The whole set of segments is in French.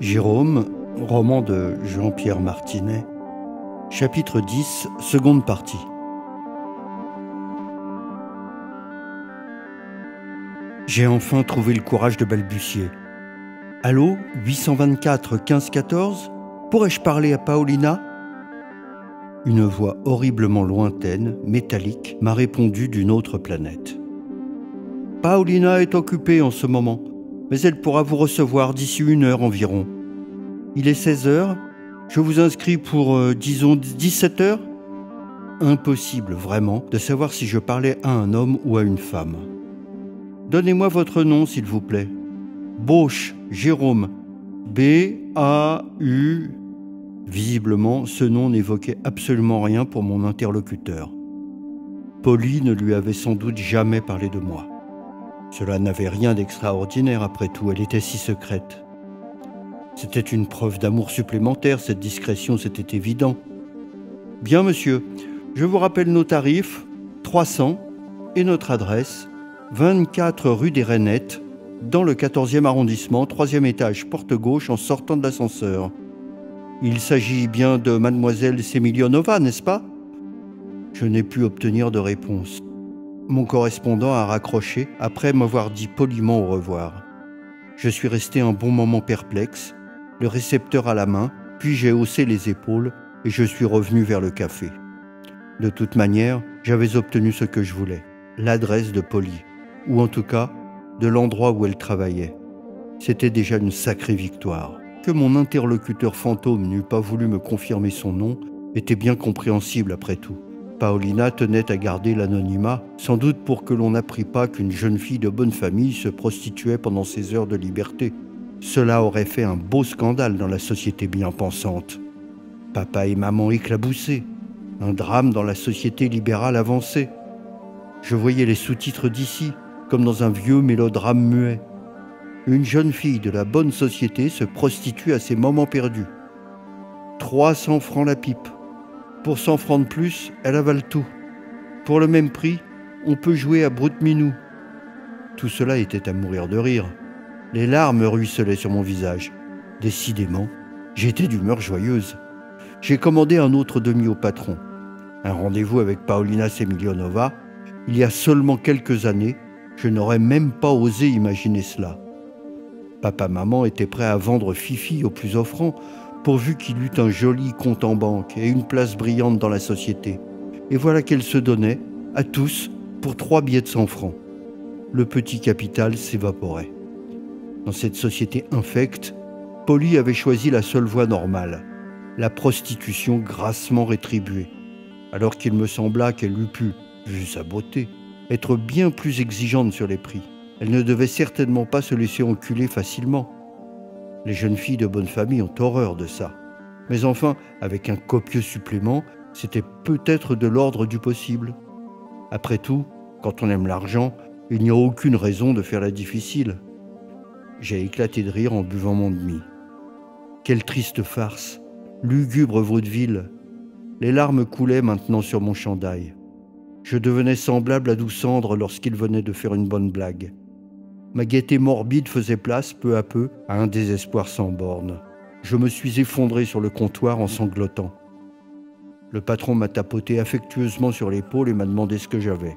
Jérôme, roman de Jean-Pierre Martinet, chapitre 10, seconde partie. J'ai enfin trouvé le courage de balbutier. « Allô, 824 15 14 ? Pourrais-je parler à Paolina ?» Une voix horriblement lointaine, métallique, m'a répondu d'une autre planète. « Paolina est occupée en ce moment, mais elle pourra vous recevoir d'ici 1 heure environ. Il est 16 heures, je vous inscris pour, disons, 17 heures ? Impossible, vraiment, de savoir si je parlais à un homme ou à une femme. Donnez-moi votre nom, s'il vous plaît. Bauche, Jérôme. B-A-U... Visiblement, ce nom n'évoquait absolument rien pour mon interlocuteur. Polly ne lui avait sans doute jamais parlé de moi. Cela n'avait rien d'extraordinaire après tout, elle était si secrète. C'était une preuve d'amour supplémentaire, cette discrétion, c'était évident. « Bien, monsieur, je vous rappelle nos tarifs, 300, et notre adresse, 24 rue des Rainettes, dans le 14e arrondissement, 3e étage, porte gauche, en sortant de l'ascenseur. Il s'agit bien de mademoiselle Semilionova, n'est-ce pas ?» Je n'ai pu obtenir de réponse. Mon correspondant a raccroché après m'avoir dit poliment au revoir. Je suis resté un bon moment perplexe, le récepteur à la main, puis j'ai haussé les épaules et je suis revenu vers le café. De toute manière, j'avais obtenu ce que je voulais, l'adresse de Polly, ou en tout cas, de l'endroit où elle travaillait. C'était déjà une sacrée victoire. Que mon interlocuteur fantôme n'eût pas voulu me confirmer son nom était bien compréhensible après tout. Paolina tenait à garder l'anonymat, sans doute pour que l'on n'apprît pas qu'une jeune fille de bonne famille se prostituait pendant ses heures de liberté. Cela aurait fait un beau scandale dans la société bien pensante. Papa et maman éclaboussés, un drame dans la société libérale avancée. Je voyais les sous-titres d'ici, comme dans un vieux mélodrame muet. Une jeune fille de la bonne société se prostitue à ses moments perdus. 300 francs la pipe. Pour 100 francs de plus, elle avale tout. Pour le même prix, on peut jouer à brute-minou. Tout cela était à mourir de rire. Les larmes ruisselaient sur mon visage. Décidément, j'étais d'humeur joyeuse. J'ai commandé un autre demi au patron. Un rendez-vous avec Paolina Semilionova. Il y a seulement quelques années, je n'aurais même pas osé imaginer cela. Papa-maman étaient prêts à vendre Fifi au plus offrant, pourvu qu'il eût un joli compte en banque et une place brillante dans la société. Et voilà qu'elle se donnait, à tous, pour 3 billets de 100 francs. Le petit capital s'évaporait. Dans cette société infecte, Polly avait choisi la seule voie normale, la prostitution grassement rétribuée, alors qu'il me sembla qu'elle eût pu, vu sa beauté, être bien plus exigeante sur les prix. Elle ne devait certainement pas se laisser enculer facilement. Les jeunes filles de bonne famille ont horreur de ça. Mais enfin, avec un copieux supplément, c'était peut-être de l'ordre du possible. Après tout, quand on aime l'argent, il n'y a aucune raison de faire la difficile. J'ai éclaté de rire en buvant mon demi. Quelle triste farce, lugubre vaudeville. Les larmes coulaient maintenant sur mon chandail. Je devenais semblable à Doucendre lorsqu'il venait de faire une bonne blague. Ma gaieté morbide faisait place, peu à peu, à un désespoir sans borne. Je me suis effondré sur le comptoir en sanglotant. Le patron m'a tapoté affectueusement sur l'épaule et m'a demandé ce que j'avais.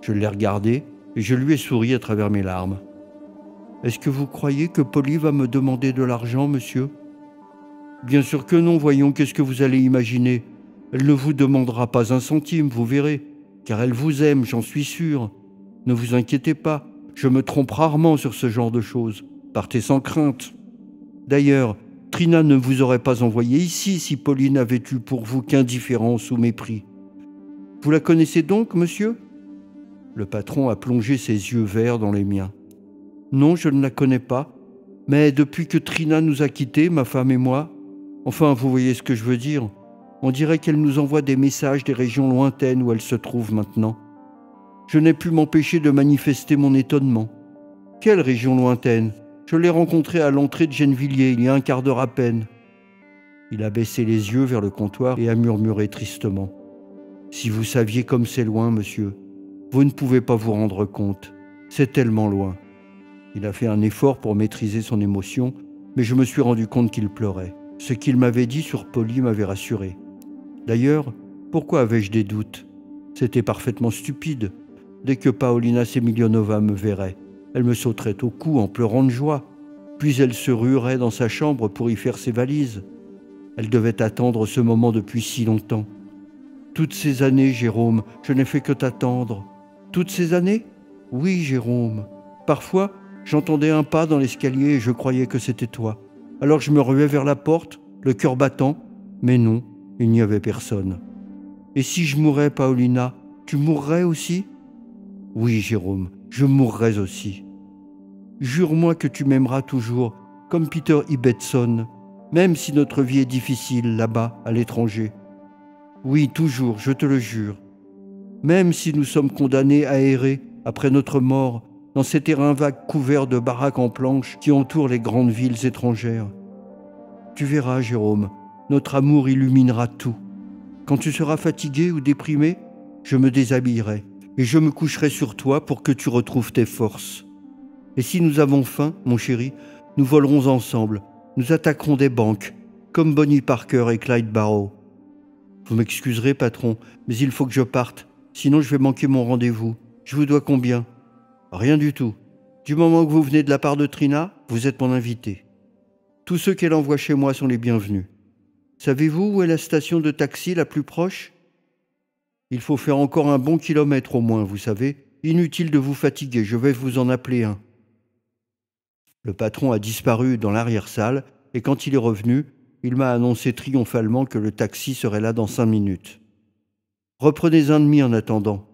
Je l'ai regardé et je lui ai souri à travers mes larmes. « Est-ce que vous croyez que Polly va me demander de l'argent, monsieur ?»« Bien sûr que non, voyons, qu'est-ce que vous allez imaginer ? Elle ne vous demandera pas un centime, vous verrez, car elle vous aime, j'en suis sûr. Ne vous inquiétez pas, je me trompe rarement sur ce genre de choses. Partez sans crainte. D'ailleurs, Trina ne vous aurait pas envoyé ici si Polly n'avait eu pour vous qu'indifférence ou mépris. Vous la connaissez donc, monsieur ?» Le patron a plongé ses yeux verts dans les miens. « Non, je ne la connais pas, mais depuis que Trina nous a quittés, ma femme et moi, enfin, vous voyez ce que je veux dire, on dirait qu'elle nous envoie des messages des régions lointaines où elle se trouve maintenant. Je n'ai pu m'empêcher de manifester mon étonnement. Quelle région lointaine ? Je l'ai rencontrée à l'entrée de Gennevilliers il y a un quart d'heure à peine. » Il a baissé les yeux vers le comptoir et a murmuré tristement. « Si vous saviez comme c'est loin, monsieur, vous ne pouvez pas vous rendre compte. C'est tellement loin. » Il a fait un effort pour maîtriser son émotion mais je me suis rendu compte qu'il pleurait. Ce qu'il m'avait dit sur Polly m'avait rassuré. D'ailleurs, pourquoi avais-je des doutes? C'était parfaitement stupide. Dès que Paolina Semilionova me verrait, elle me sauterait au cou en pleurant de joie, puis elle se ruerait dans sa chambre pour y faire ses valises. Elle devait attendre ce moment depuis si longtemps. Toutes ces années, Jérôme, je n'ai fait que t'attendre. Toutes ces années? Oui, Jérôme. Parfois, j'entendais un pas dans l'escalier et je croyais que c'était toi. Alors je me ruais vers la porte, le cœur battant, mais non, il n'y avait personne. Et si je mourais, Paolina, tu mourrais aussi? Oui, Jérôme, je mourrais aussi. Jure-moi que tu m'aimeras toujours, comme Peter Ibbetson, même si notre vie est difficile là-bas, à l'étranger. Oui, toujours, je te le jure. Même si nous sommes condamnés à errer, après notre mort, dans ces terrains vagues couverts de baraques en planches qui entourent les grandes villes étrangères. Tu verras, Jérôme, notre amour illuminera tout. Quand tu seras fatigué ou déprimé, je me déshabillerai et je me coucherai sur toi pour que tu retrouves tes forces. Et si nous avons faim, mon chéri, nous volerons ensemble, nous attaquerons des banques, comme Bonnie Parker et Clyde Barrow. Vous m'excuserez, patron, mais il faut que je parte, sinon je vais manquer mon rendez-vous. Je vous dois combien? Rien du tout. Du moment que vous venez de la part de Trina, vous êtes mon invité. Tous ceux qu'elle envoie chez moi sont les bienvenus. Savez-vous où est la station de taxi la plus proche? Il faut faire encore un bon kilomètre au moins, vous savez. Inutile de vous fatiguer, je vais vous en appeler un. Le patron a disparu dans l'arrière-salle et quand il est revenu, il m'a annoncé triomphalement que le taxi serait là dans 5 minutes. Reprenez un demi en attendant.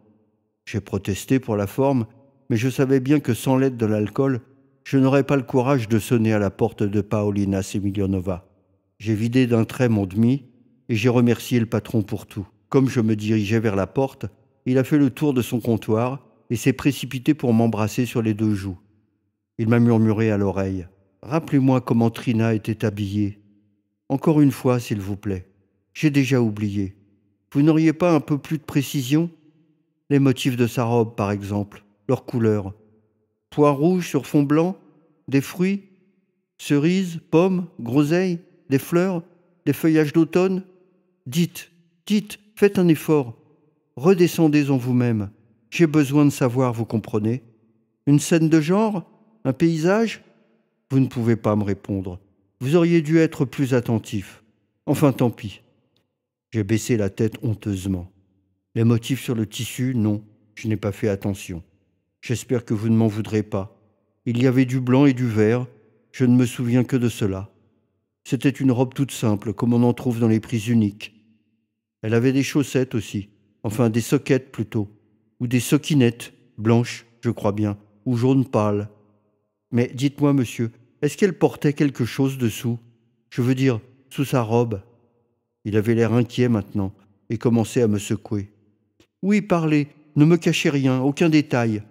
J'ai protesté pour la forme, mais je savais bien que sans l'aide de l'alcool, je n'aurais pas le courage de sonner à la porte de Paolina Semilionova. J'ai vidé d'un trait mon demi et j'ai remercié le patron pour tout. Comme je me dirigeais vers la porte, il a fait le tour de son comptoir et s'est précipité pour m'embrasser sur les 2 joues. Il m'a murmuré à l'oreille. « Rappelez-moi comment Trina était habillée. Encore une fois, s'il vous plaît. J'ai déjà oublié. Vous n'auriez pas un peu plus de précision? Les motifs de sa robe, par exemple, leur couleur. Pois rouge sur fond blanc, des fruits, cerises, pommes, groseilles, des fleurs, des feuillages d'automne. Dites, faites un effort. Redescendez en vous-même. J'ai besoin de savoir, vous comprenez? Une scène de genre? Un paysage? Vous ne pouvez pas me répondre. Vous auriez dû être plus attentif. Enfin, tant pis. J'ai baissé la tête honteusement. Les motifs sur le tissu, non, je n'ai pas fait attention. J'espère que vous ne m'en voudrez pas. Il y avait du blanc et du vert, je ne me souviens que de cela. C'était une robe toute simple, comme on en trouve dans les prises uniques. Elle avait des chaussettes aussi, enfin des soquettes plutôt, ou des soquinettes, blanches, je crois bien, ou jaune pâle. Mais dites-moi, monsieur, est-ce qu'elle portait quelque chose dessous? Je veux dire, sous sa robe. Il avait l'air inquiet maintenant et commençait à me secouer. Oui, parlez, ne me cachez rien, aucun détail.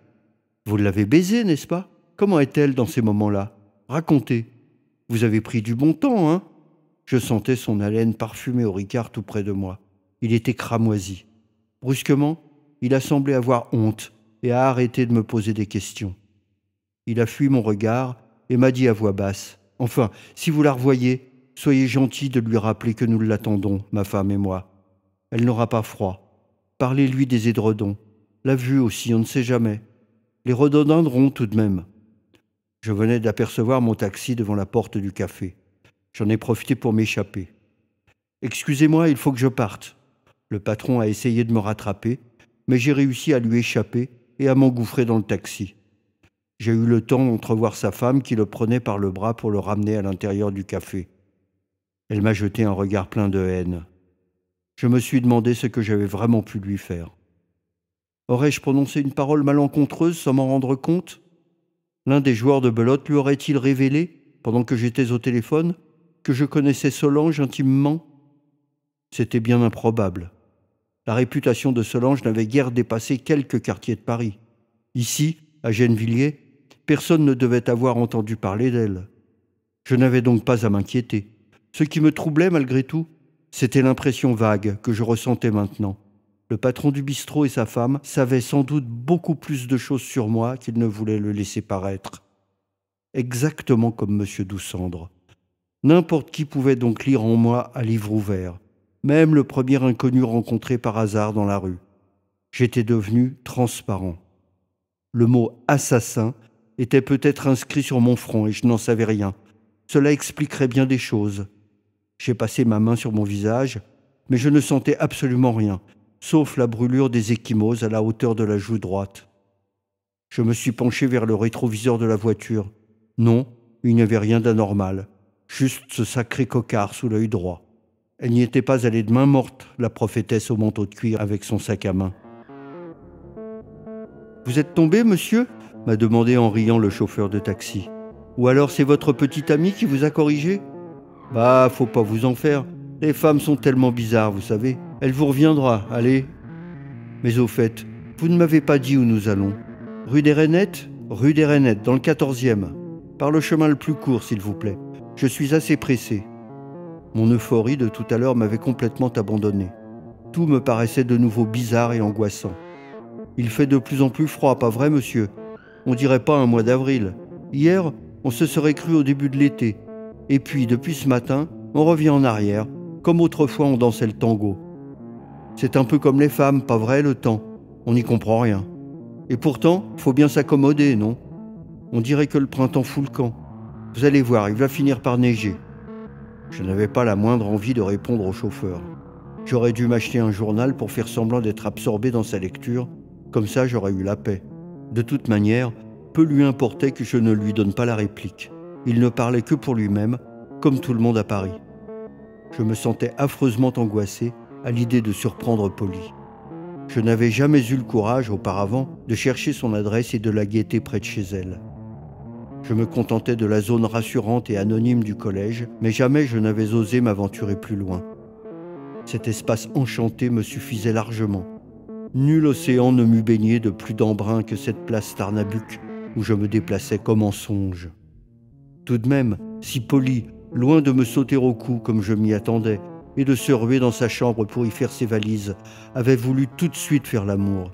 Vous l'avez baisée, n'est-ce pas? Comment est-elle dans ces moments-là? Racontez. Vous avez pris du bon temps, hein? Je sentais son haleine parfumée au Ricard tout près de moi. Il était cramoisi. Brusquement, il a semblé avoir honte et a arrêté de me poser des questions. Il a fui mon regard et m'a dit à voix basse. Enfin, si vous la revoyez, soyez gentil de lui rappeler que nous l'attendons, ma femme et moi. Elle n'aura pas froid. Parlez-lui des édredons. La vue aussi, on ne sait jamais. Les rhododendrons tout de même. Je venais d'apercevoir mon taxi devant la porte du café. J'en ai profité pour m'échapper. Excusez-moi, il faut que je parte. Le patron a essayé de me rattraper, mais j'ai réussi à lui échapper et à m'engouffrer dans le taxi. J'ai eu le temps d'entrevoir sa femme qui le prenait par le bras pour le ramener à l'intérieur du café. Elle m'a jeté un regard plein de haine. Je me suis demandé ce que j'avais vraiment pu lui faire. Aurais-je prononcé une parole malencontreuse sans m'en rendre compte? L'un des joueurs de belote lui aurait-il révélé, pendant que j'étais au téléphone, que je connaissais Solange intimement? C'était bien improbable. La réputation de Solange n'avait guère dépassé quelques quartiers de Paris. Ici, à Gennevilliers, personne ne devait avoir entendu parler d'elle. Je n'avais donc pas à m'inquiéter. Ce qui me troublait malgré tout, c'était l'impression vague que je ressentais maintenant. Le patron du bistrot et sa femme savaient sans doute beaucoup plus de choses sur moi qu'ils ne voulaient le laisser paraître. Exactement comme M. Doucendre. N'importe qui pouvait donc lire en moi à livre ouvert, même le premier inconnu rencontré par hasard dans la rue. J'étais devenu transparent. Le mot « assassin » était peut-être inscrit sur mon front et je n'en savais rien. Cela expliquerait bien des choses. J'ai passé ma main sur mon visage, mais je ne sentais absolument rien, sauf la brûlure des ecchymoses à la hauteur de la joue droite. Je me suis penché vers le rétroviseur de la voiture. Non, il n'y avait rien d'anormal, juste ce sacré cocard sous l'œil droit. Elle n'y était pas allée de main morte, la prophétesse au manteau de cuir avec son sac à main. « Vous êtes tombé, monsieur ?» m'a demandé en riant le chauffeur de taxi. « Ou alors c'est votre petite amie qui vous a corrigé ?»« Bah, faut pas vous en faire. Les femmes sont tellement bizarres, vous savez. Elle vous reviendra, allez. » « Mais au fait, vous ne m'avez pas dit où nous allons. Rue des Rainettes ? Rue des Rainettes, dans le 14e. Par le chemin le plus court, s'il vous plaît. Je suis assez pressé. » Mon euphorie de tout à l'heure m'avait complètement abandonné. Tout me paraissait de nouveau bizarre et angoissant. « Il fait de plus en plus froid, pas vrai, monsieur ? On dirait pas un mois d'avril. Hier, on se serait cru au début de l'été. Et puis, depuis ce matin, on revient en arrière, comme autrefois on dansait le tango. C'est un peu comme les femmes, pas vrai, le temps. On n'y comprend rien. Et pourtant, faut bien s'accommoder, non ? On dirait que le printemps fout le camp. Vous allez voir, il va finir par neiger. » Je n'avais pas la moindre envie de répondre au chauffeur. J'aurais dû m'acheter un journal pour faire semblant d'être absorbé dans sa lecture. Comme ça, j'aurais eu la paix. De toute manière, peu lui importait que je ne lui donne pas la réplique. Il ne parlait que pour lui-même, comme tout le monde à Paris. Je me sentais affreusement angoissé à l'idée de surprendre Polly. Je n'avais jamais eu le courage, auparavant, de chercher son adresse et de la guetter près de chez elle. Je me contentais de la zone rassurante et anonyme du collège, mais jamais je n'avais osé m'aventurer plus loin. Cet espace enchanté me suffisait largement. Nul océan ne m'eût baigné de plus d'embrun que cette place Tarnabuc, où je me déplaçais comme en songe. Tout de même, si Polly, loin de me sauter au cou comme je m'y attendais, et de se ruer dans sa chambre pour y faire ses valises, avait voulu tout de suite faire l'amour.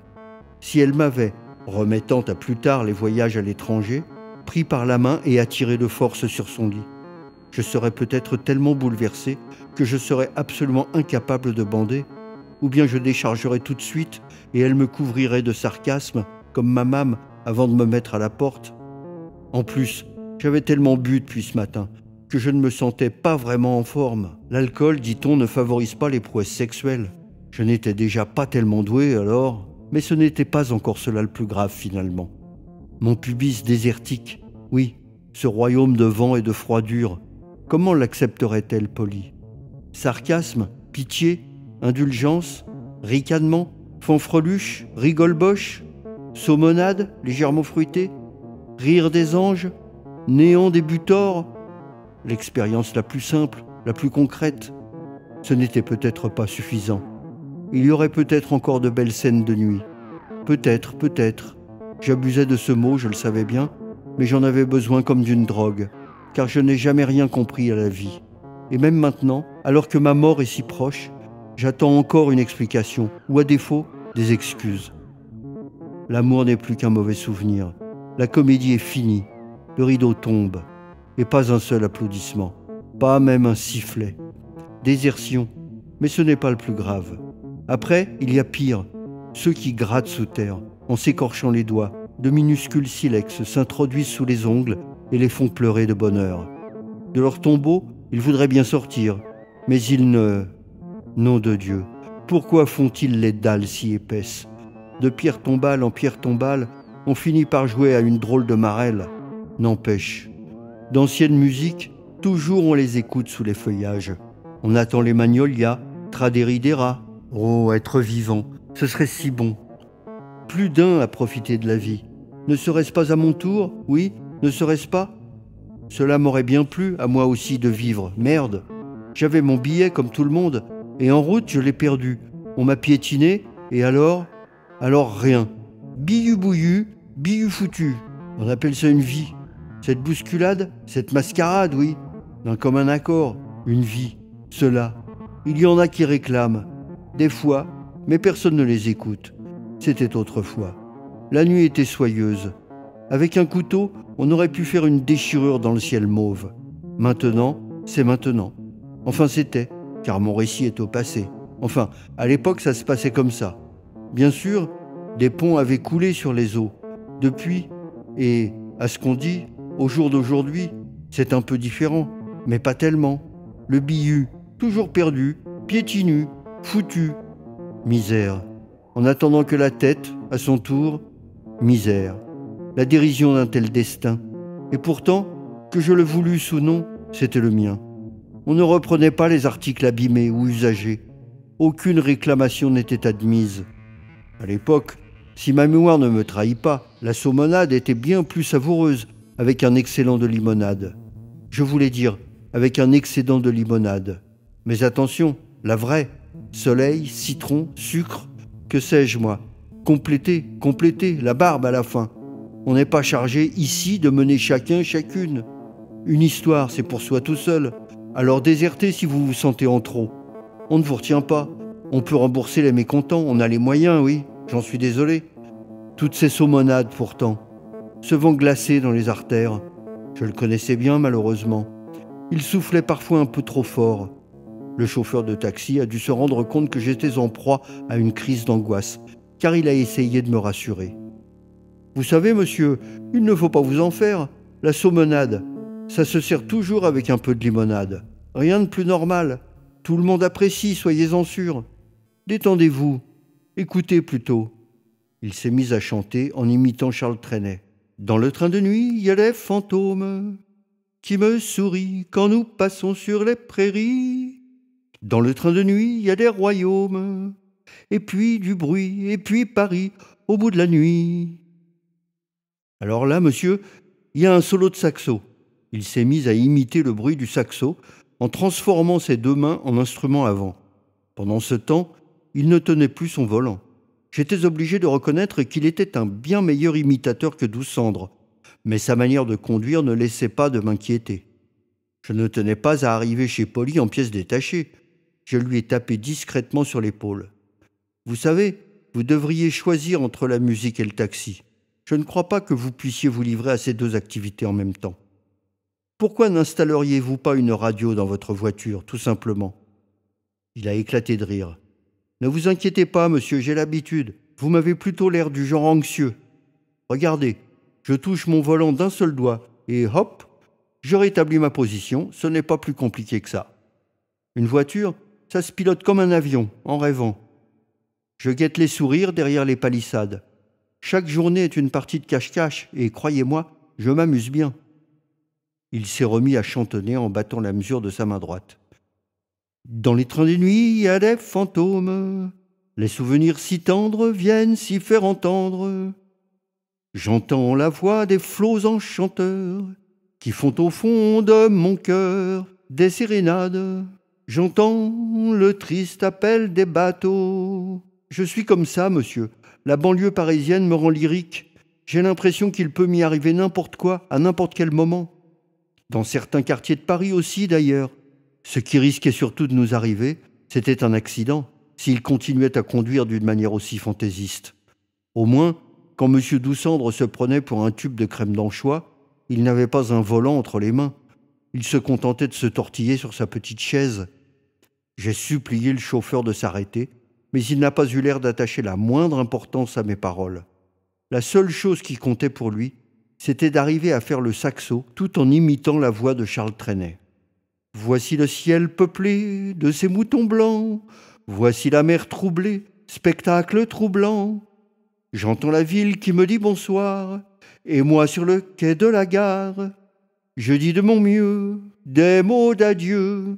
Si elle m'avait, remettant à plus tard les voyages à l'étranger, pris par la main et attiré de force sur son lit, je serais peut-être tellement bouleversé que je serais absolument incapable de bander, ou bien je déchargerais tout de suite et elle me couvrirait de sarcasme, comme ma mame, avant de me mettre à la porte. En plus, j'avais tellement bu depuis ce matin que je ne me sentais pas vraiment en forme. L'alcool, dit-on, ne favorise pas les prouesses sexuelles. Je n'étais déjà pas tellement doué alors, mais ce n'était pas encore cela le plus grave finalement. Mon pubis désertique, oui, ce royaume de vent et de froidure, comment l'accepterait-elle, Polly ? Sarcasme, pitié, indulgence, ricanement, fanfreluche, rigoleboche, saumonade légèrement fruitée, rire des anges, néant des butors. L'expérience la plus simple, la plus concrète, ce n'était peut-être pas suffisant. Il y aurait peut-être encore de belles scènes de nuit. Peut-être. J'abusais de ce mot, je le savais bien, mais j'en avais besoin comme d'une drogue, car je n'ai jamais rien compris à la vie. Et même maintenant, alors que ma mort est si proche, j'attends encore une explication, ou à défaut, des excuses. L'amour n'est plus qu'un mauvais souvenir. La comédie est finie. Le rideau tombe. Et pas un seul applaudissement. Pas même un sifflet. Désertion. Mais ce n'est pas le plus grave. Après, il y a pire. Ceux qui grattent sous terre, en s'écorchant les doigts, de minuscules silex s'introduisent sous les ongles et les font pleurer de bonheur. De leur tombeau, ils voudraient bien sortir, mais ils ne... Nom de Dieu, pourquoi font-ils les dalles si épaisses ? De pierre tombale en pierre tombale, on finit par jouer à une drôle de marelle. N'empêche, d'anciennes musiques, toujours on les écoute sous les feuillages. On attend les magnolias, Traderidera. Oh, être vivant, ce serait si bon. Plus d'un à profiter de la vie. Ne serait-ce pas à mon tour ? Oui, ne serait-ce pas ? Cela m'aurait bien plu, à moi aussi, de vivre. Merde. J'avais mon billet comme tout le monde, et en route, je l'ai perdu. On m'a piétiné, et alors rien. Billu-bouillu, billu-foutu. On appelle ça une vie. Cette bousculade, cette mascarade, oui. D'un commun accord, une vie. Cela. Il y en a qui réclament. Des fois, mais personne ne les écoute. C'était autrefois. La nuit était soyeuse. Avec un couteau, on aurait pu faire une déchirure dans le ciel mauve. Maintenant, c'est maintenant. Enfin, c'était, car mon récit est au passé. Enfin, à l'époque, ça se passait comme ça. Bien sûr, des ponts avaient coulé sur les eaux. Depuis, et à ce qu'on dit, au jour d'aujourd'hui, c'est un peu différent, mais pas tellement. Le Bihu, toujours perdu, pieds nus, foutu. Misère. En attendant que la tête, à son tour, misère. La dérision d'un tel destin. Et pourtant, que je le voulusse ou non, c'était le mien. On ne reprenait pas les articles abîmés ou usagés. Aucune réclamation n'était admise. À l'époque, si ma mémoire ne me trahit pas, la saumonade était bien plus savoureuse avec un excellent de limonade. Je voulais dire avec un excédent de limonade. Mais attention, la vraie, soleil, citron, sucre, que sais-je moi, compléter, la barbe à la fin. On n'est pas chargé ici de mener chacun, chacune. Une histoire, c'est pour soi tout seul. Alors désertez si vous vous sentez en trop. On ne vous retient pas. On peut rembourser les mécontents, on a les moyens, oui, j'en suis désolé. Toutes ces saumonades pourtant, ce vent glacé dans les artères, je le connaissais bien malheureusement. Il soufflait parfois un peu trop fort. Le chauffeur de taxi a dû se rendre compte que j'étais en proie à une crise d'angoisse, car il a essayé de me rassurer. Vous savez, monsieur, il ne faut pas vous en faire. La saumonade, ça se sert toujours avec un peu de limonade. Rien de plus normal. Tout le monde apprécie, soyez-en sûrs. Détendez-vous. Écoutez plutôt. Il s'est mis à chanter en imitant Charles Trenet. Dans le train de nuit, il y a des fantômes qui me sourient quand nous passons sur les prairies. Dans le train de nuit, il y a des royaumes, et puis du bruit, et puis Paris, au bout de la nuit. Alors là, monsieur, il y a un solo de saxo. Il s'est mis à imiter le bruit du saxo en transformant ses deux mains en instruments à vent. Pendant ce temps, il ne tenait plus son volant. J'étais obligé de reconnaître qu'il était un bien meilleur imitateur que Douce Cendre, mais sa manière de conduire ne laissait pas de m'inquiéter. Je ne tenais pas à arriver chez Polly en pièces détachées. Je lui ai tapé discrètement sur l'épaule. Vous savez, vous devriez choisir entre la musique et le taxi. Je ne crois pas que vous puissiez vous livrer à ces deux activités en même temps. Pourquoi n'installeriez-vous pas une radio dans votre voiture, tout simplement ? Il a éclaté de rire. Ne vous inquiétez pas, monsieur, j'ai l'habitude. Vous m'avez plutôt l'air du genre anxieux. Regardez, je touche mon volant d'un seul doigt et hop, je rétablis ma position, ce n'est pas plus compliqué que ça. Une voiture, ça se pilote comme un avion, en rêvant. Je guette les sourires derrière les palissades. Chaque journée est une partie de cache-cache et, croyez-moi, je m'amuse bien. Il s'est remis à chantonner en battant la mesure de sa main droite. Dans les trains de nuit, il y a des fantômes. Les souvenirs si tendres viennent s'y faire entendre. J'entends la voix des flots enchanteurs qui font au fond de mon cœur des sérénades. J'entends le triste appel des bateaux. Je suis comme ça, monsieur. La banlieue parisienne me rend lyrique. J'ai l'impression qu'il peut m'y arriver n'importe quoi, à n'importe quel moment. Dans certains quartiers de Paris aussi, d'ailleurs. Ce qui risquait surtout de nous arriver, c'était un accident, s'il continuait à conduire d'une manière aussi fantaisiste. Au moins, quand M. Doucendre se prenait pour un tube de crème d'anchois, il n'avait pas un volant entre les mains. Il se contentait de se tortiller sur sa petite chaise. J'ai supplié le chauffeur de s'arrêter, mais il n'a pas eu l'air d'attacher la moindre importance à mes paroles. La seule chose qui comptait pour lui, c'était d'arriver à faire le saxo tout en imitant la voix de Charles Trenet. Voici le ciel peuplé de ces moutons blancs, voici la mer troublée, spectacle troublant. J'entends la ville qui me dit bonsoir, et moi sur le quai de la gare, je dis de mon mieux des mots d'adieu.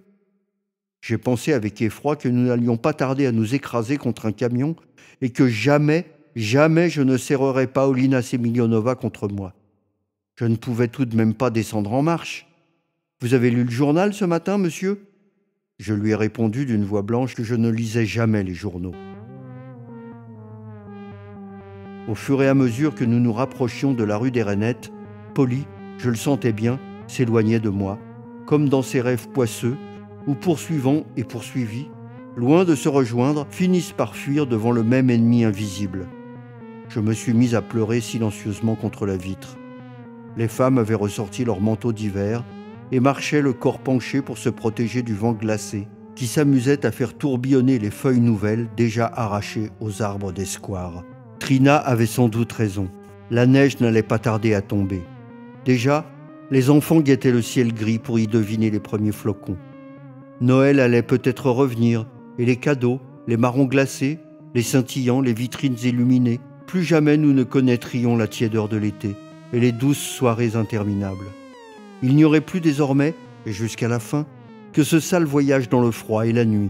J'ai pensé avec effroi que nous n'allions pas tarder à nous écraser contre un camion et que jamais je ne serrerais Paolina Semilionova contre moi. Je ne pouvais tout de même pas descendre en marche. « Vous avez lu le journal ce matin, monsieur ?» Je lui ai répondu d'une voix blanche que je ne lisais jamais les journaux. Au fur et à mesure que nous nous rapprochions de la rue des Rainettes, Polly, je le sentais bien, s'éloignait de moi, comme dans ses rêves poisseux, où poursuivants et poursuivis, loin de se rejoindre, finissent par fuir devant le même ennemi invisible. Je me suis mis à pleurer silencieusement contre la vitre. Les femmes avaient ressorti leurs manteaux d'hiver et marchait le corps penché pour se protéger du vent glacé qui s'amusait à faire tourbillonner les feuilles nouvelles déjà arrachées aux arbres des squares. Trina avait sans doute raison. La neige n'allait pas tarder à tomber. Déjà, les enfants guettaient le ciel gris pour y deviner les premiers flocons. Noël allait peut-être revenir, et les cadeaux, les marrons glacés, les scintillants, les vitrines illuminées, plus jamais nous ne connaîtrions la tiédeur de l'été et les douces soirées interminables. Il n'y aurait plus désormais, et jusqu'à la fin, que ce sale voyage dans le froid et la nuit.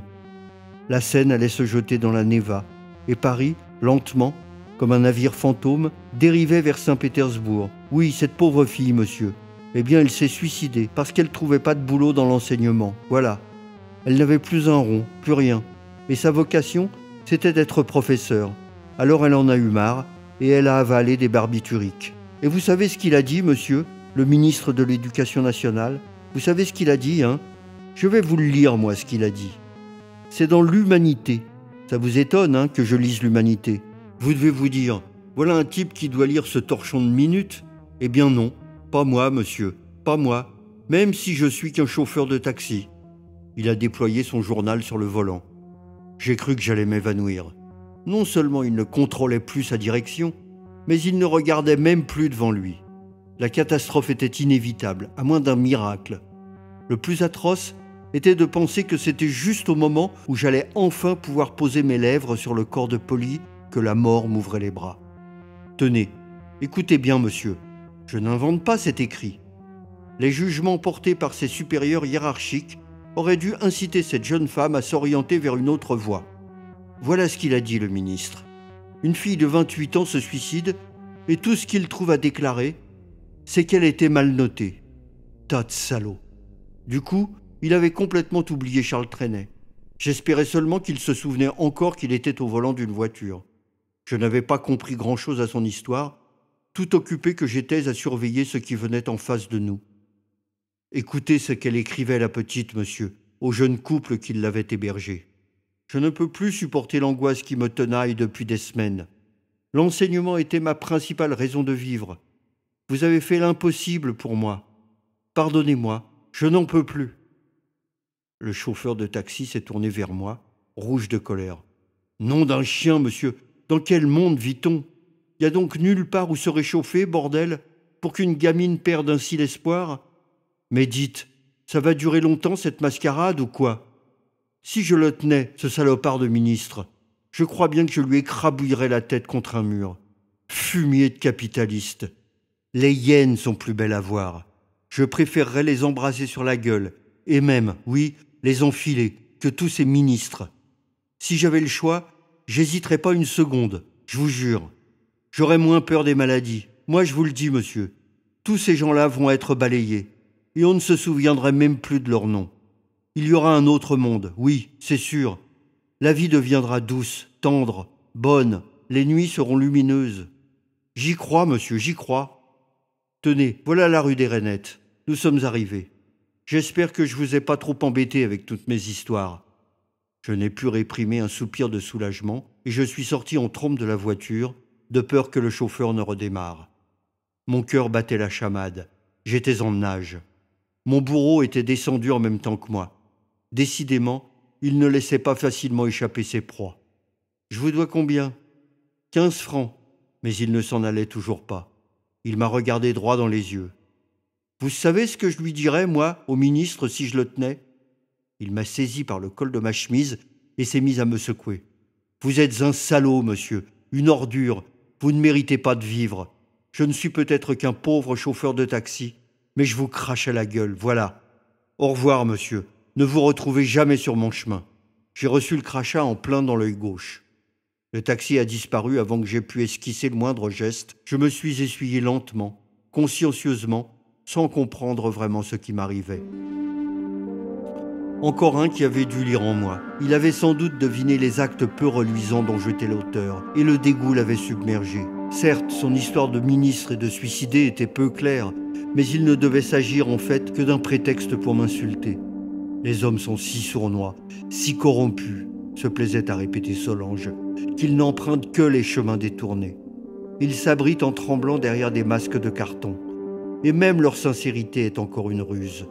La Seine allait se jeter dans la Neva, et Paris, lentement, comme un navire fantôme, dérivait vers Saint-Pétersbourg. Oui, cette pauvre fille, monsieur. Eh bien, elle s'est suicidée parce qu'elle ne trouvait pas de boulot dans l'enseignement. Voilà. Elle n'avait plus un rond, plus rien. Et sa vocation, c'était d'être professeur. Alors elle en a eu marre, et elle a avalé des barbituriques. Et vous savez ce qu'il a dit, monsieur, le ministre de l'Éducation nationale? Vous savez ce qu'il a dit, hein? Je vais vous le lire, moi, ce qu'il a dit. C'est dans l'Humanité. Ça vous étonne, hein, que je lise l'Humanité? Vous devez vous dire, voilà un type qui doit lire ce torchon de minutes? Eh bien non, pas moi, monsieur, pas moi, même si je suis qu'un chauffeur de taxi. Il a déployé son journal sur le volant. J'ai cru que j'allais m'évanouir. Non seulement il ne contrôlait plus sa direction, mais il ne regardait même plus devant lui. La catastrophe était inévitable, à moins d'un miracle. Le plus atroce était de penser que c'était juste au moment où j'allais enfin pouvoir poser mes lèvres sur le corps de Polly que la mort m'ouvrait les bras. Tenez, écoutez bien, monsieur, je n'invente pas cet écrit. Les jugements portés par ses supérieurs hiérarchiques auraient dû inciter cette jeune femme à s'orienter vers une autre voie. Voilà ce qu'il a dit, le ministre. Une fille de 28 ans se suicide et tout ce qu'il trouve à déclarer, c'est qu'elle était mal notée. Tas de salauds. Du coup, il avait complètement oublié Charles Trenet. J'espérais seulement qu'il se souvenait encore qu'il était au volant d'une voiture. Je n'avais pas compris grand-chose à son histoire, tout occupé que j'étais à surveiller ce qui venait en face de nous. Écoutez ce qu'elle écrivait, la petite, monsieur, au jeune couple qui l'avait hébergée. Je ne peux plus supporter l'angoisse qui me tenaille depuis des semaines. L'enseignement était ma principale raison de vivre. Vous avez fait l'impossible pour moi. Pardonnez-moi, je n'en peux plus. Le chauffeur de taxi s'est tourné vers moi, rouge de colère. Nom d'un chien, monsieur, dans quel monde vit-on? Y a donc nulle part où se réchauffer, bordel, pour qu'une gamine perde ainsi l'espoir? Mais dites, ça va durer longtemps cette mascarade ou quoi? Si je le tenais, ce salopard de ministre, je crois bien que je lui écrabouillerais la tête contre un mur. Fumier de capitaliste. Les hyènes sont plus belles à voir. Je préférerais les embraser sur la gueule, et même, oui, les enfiler, que tous ces ministres. Si j'avais le choix, j'hésiterais pas une seconde, je vous jure. J'aurais moins peur des maladies. Moi, je vous le dis, monsieur. Tous ces gens-là vont être balayés, et on ne se souviendrait même plus de leur nom. Il y aura un autre monde, oui, c'est sûr. La vie deviendra douce, tendre, bonne, les nuits seront lumineuses. J'y crois, monsieur, j'y crois. Tenez, voilà la rue des Rainettes. Nous sommes arrivés. J'espère que je vous ai pas trop embêté avec toutes mes histoires. Je n'ai pu réprimer un soupir de soulagement et je suis sorti en trompe de la voiture, de peur que le chauffeur ne redémarre. Mon cœur battait la chamade. J'étais en nage. Mon bourreau était descendu en même temps que moi. Décidément, il ne laissait pas facilement échapper ses proies. Je vous dois combien? 15 francs. Mais il ne s'en allait toujours pas. Il m'a regardé droit dans les yeux. Vous savez ce que je lui dirais, moi, au ministre, si je le tenais? Il m'a saisi par le col de ma chemise et s'est mis à me secouer. Vous êtes un salaud, monsieur, une ordure. Vous ne méritez pas de vivre. Je ne suis peut-être qu'un pauvre chauffeur de taxi, mais je vous crache à la gueule, voilà. Au revoir, monsieur. Ne vous retrouvez jamais sur mon chemin. J'ai reçu le crachat en plein dans l'œil gauche. Le taxi a disparu avant que j'aie pu esquisser le moindre geste. Je me suis essuyé lentement, consciencieusement, sans comprendre vraiment ce qui m'arrivait. Encore un qui avait dû lire en moi. Il avait sans doute deviné les actes peu reluisants dont j'étais l'auteur, et le dégoût l'avait submergé. Certes, son histoire de ministre et de suicidé était peu claire, mais il ne devait s'agir en fait que d'un prétexte pour m'insulter. Les hommes sont si sournois, si corrompus, se plaisait à répéter Solange, qu'ils n'empruntent que les chemins détournés. Ils s'abritent en tremblant derrière des masques de carton. Et même leur sincérité est encore une ruse.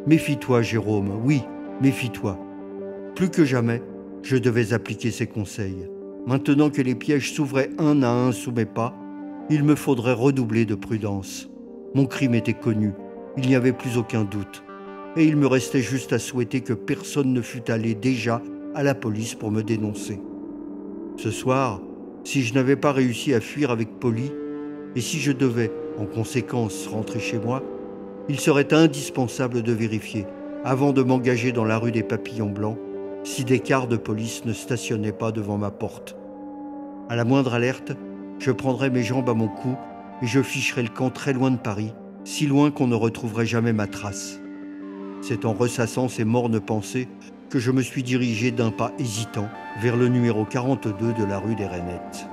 Méfie-toi, Jérôme, oui, méfie-toi. Plus que jamais, je devais appliquer ses conseils. Maintenant que les pièges s'ouvraient un à un sous mes pas, il me faudrait redoubler de prudence. Mon crime était connu, il n'y avait plus aucun doute. Et il me restait juste à souhaiter que personne ne fût allé déjà à la police pour me dénoncer. Ce soir, si je n'avais pas réussi à fuir avec Polly, et si je devais, en conséquence, rentrer chez moi, il serait indispensable de vérifier, avant de m'engager dans la rue des Papillons Blancs, si des cars de police ne stationnaient pas devant ma porte. À la moindre alerte, je prendrais mes jambes à mon cou et je ficherais le camp très loin de Paris, si loin qu'on ne retrouverait jamais ma trace. C'est en ressassant ces mornes pensées que je me suis dirigé d'un pas hésitant vers le numéro 42 de la rue des Rainettes.